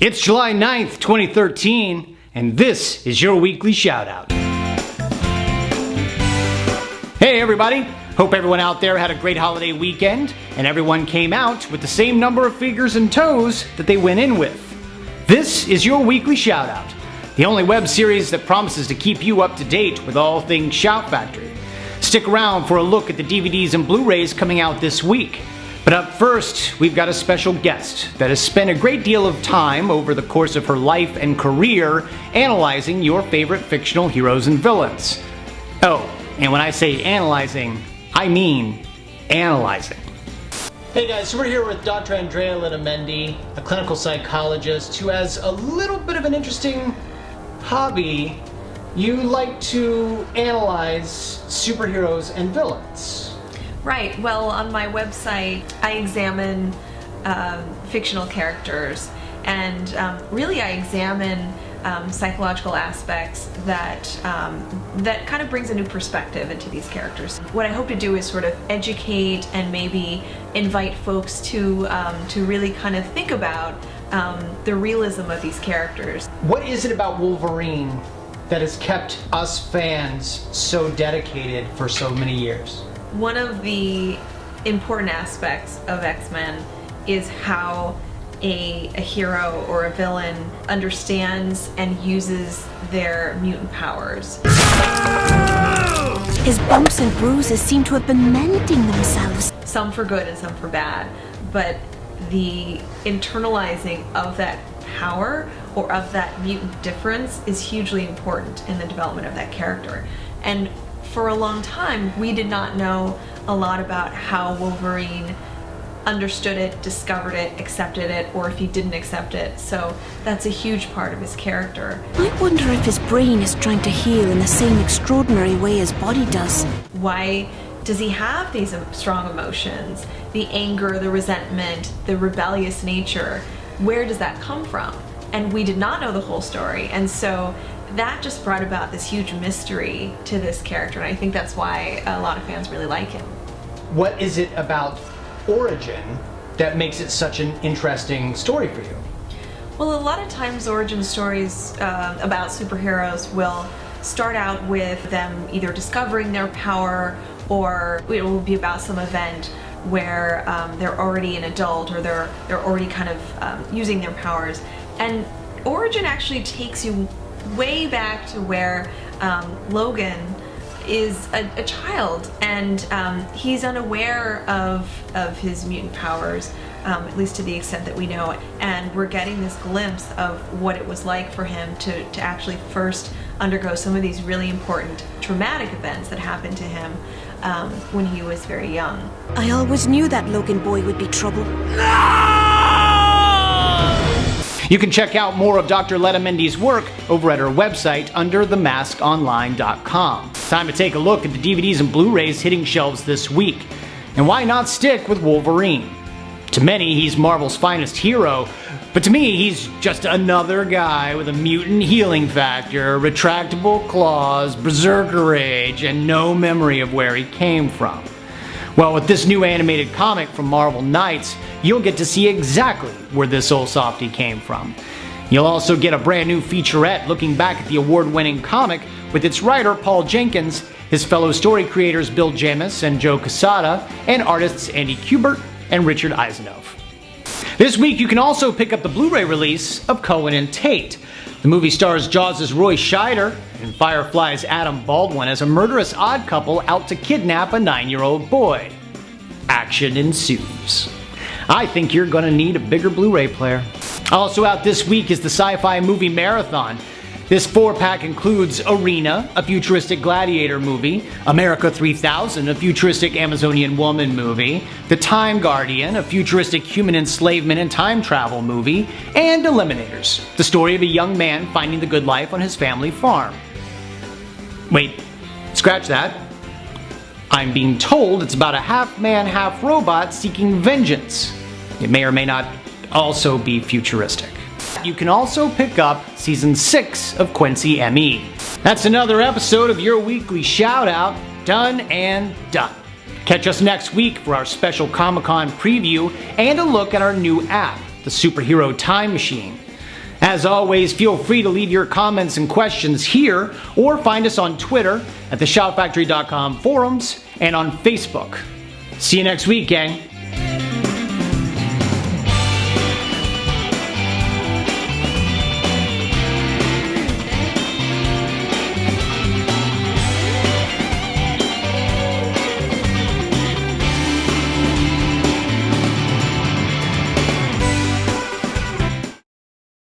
It's July 9th, 2013, and this is your weekly shout-out. Hey everybody! Hope everyone out there had a great holiday weekend, and everyone came out with the same number of fingers and toes that they went in with. This is your weekly shout-out, the only web series that promises to keep you up to date with all things Shout Factory. Stick around for a look at the DVDs and Blu-rays coming out this week. But up first, we've got a special guest that has spent a great deal of time over the course of her life and career analyzing your favorite fictional heroes and villains. Oh, and when I say analyzing, I mean analyzing. Hey guys, so we're here with Dr. Andrea Letamendi, a clinical psychologist who has a little bit of an interesting hobby. You like to analyze superheroes and villains. Right. Well, on my website, I examine fictional characters, and really I examine psychological aspects that that kind of brings a new perspective into these characters. What I hope to do is sort of educate and maybe invite folks to really kind of think about the realism of these characters. What is it about Wolverine that has kept us fans so dedicated for so many years? One of the important aspects of X-Men is how a hero or a villain understands and uses their mutant powers. His bumps and bruises seem to have been mending themselves. Some for good and some for bad, but the internalizing of that power or of that mutant difference is hugely important in the development of that character. And for a long time, we did not know a lot about how Wolverine understood it, discovered it, accepted it, or if he didn't accept it. So that's a huge part of his character. I wonder if his brain is trying to heal in the same extraordinary way his body does. Why does he have these strong emotions? The anger, the resentment, the rebellious nature, where does that come from? And we did not know the whole story, and so that just brought about this huge mystery to this character, and I think that's why a lot of fans really like him. What is it about origin that makes it such an interesting story for you? Well, a lot of times origin stories about superheroes will start out with them either discovering their power, or it will be about some event where they're already an adult, or they're already kind of using their powers. And origin actually takes you way back to where Logan is a child, and he's unaware of his mutant powers, at least to the extent that we know, and we're getting this glimpse of what it was like for him to actually first undergo some of these really important traumatic events that happened to him when he was very young. I always knew that Logan boy would be trouble. You can check out more of Dr. Letamendi's work over at her website under themaskonline.com. Time to take a look at the DVDs and Blu-rays hitting shelves this week. And why not stick with Wolverine? To many, he's Marvel's finest hero, but to me, he's just another guy with a mutant healing factor, retractable claws, berserker rage, and no memory of where he came from. Well, with this new animated comic from Marvel Knights, you'll get to see exactly where this old softie came from. You'll also get a brand new featurette looking back at the award-winning comic with its writer Paul Jenkins, his fellow story creators Bill Jamis and Joe Quesada, and artists Andy Kubert and Richard Eisenhoff. This week you can also pick up the Blu-ray release of Cohen and Tate. The movie stars Jaws' Roy Scheider and Firefly's Adam Baldwin as a murderous odd couple out to kidnap a 9-year-old boy. Action ensues. I think you're gonna need a bigger Blu-ray player. Also out this week is the Sci-Fi Movie Marathon. This 4-pack includes Arena, a futuristic gladiator movie, America 3000, a futuristic Amazonian woman movie, The Time Guardian, a futuristic human enslavement and time travel movie, and Eliminators, the story of a young man finding the good life on his family farm. Wait, scratch that. I'm being told it's about a half-man, half-robot seeking vengeance. It may or may not also be futuristic. You can also pick up Season 6 of Quincy M.E. That's another episode of your weekly shout-out, done and done. Catch us next week for our special Comic-Con preview and a look at our new app, the Superhero Time Machine. As always, feel free to leave your comments and questions here, or find us on Twitter at the shoutfactory.com forums and on Facebook. See you next week, gang.